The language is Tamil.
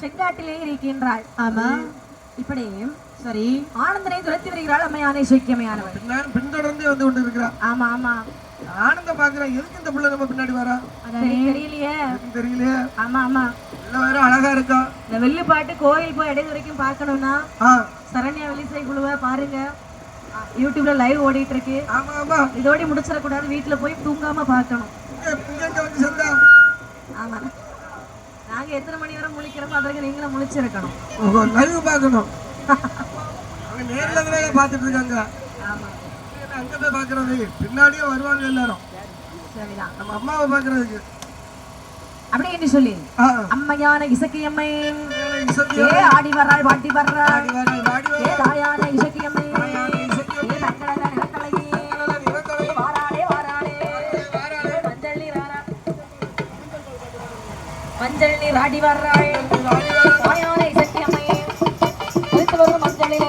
செங்காட்டிலே இருக்கின்றாள். ஆமா இப்படி சரி ஆனந்தனை துரத்தி வருகிறாள் அம்மையானை சைக்கியமையானவள். பின்தொடர்ந்து வந்து கொண்டு இருக்கிறான். ஆமா ஆமா ஆனந்த பாக்குறேன். எதுக்கு இந்த பிள்ளை நம்ம பின்னாடி வரா தெரியலையே. தெரியலையே. ஆமா ஆமா வேற அழகா இருக்கா. இந்த வெள்ளு பாட்டு கோயில் போய் இடைது வரைக்கும் பார்க்கணும்னா சரண்யா வெளிசை குழுவை பாருங்க. யூடியூப்ல லைவ் ஓடிட்டு இருக்கு. ஆமா ஆமா இதோட முடிச்சிடக்கூடாது. வீட்டுல போய் தூங்காம பார்க்கணும். ஆமா நாங்க எத்தனை மணி வரை முழிக்கிறோமோ அதற்கு நீங்களும் முழிச்சிருக்கணும். லைவ் பார்க்கணும். அவங்க நேர்ல பாத்துட்டு இருக்காங்க. ஆமா அங்க போய் பாக்குறது பின்னாடியே வருவாங்க எல்லாரும். சரிதான் நம்ம அம்மாவை பாக்குறதுக்கு அப்படி என்று சொல்லி அம்மையான இசக்கியம்மை ஆடி வர்றாள் வாட்டி வர்றாள். தாயான இசக்கியம்மை மஞ்சள் நீர் ஆடி வர்றாள். தாயான இசக்கியம்மை மஞ்சளிலே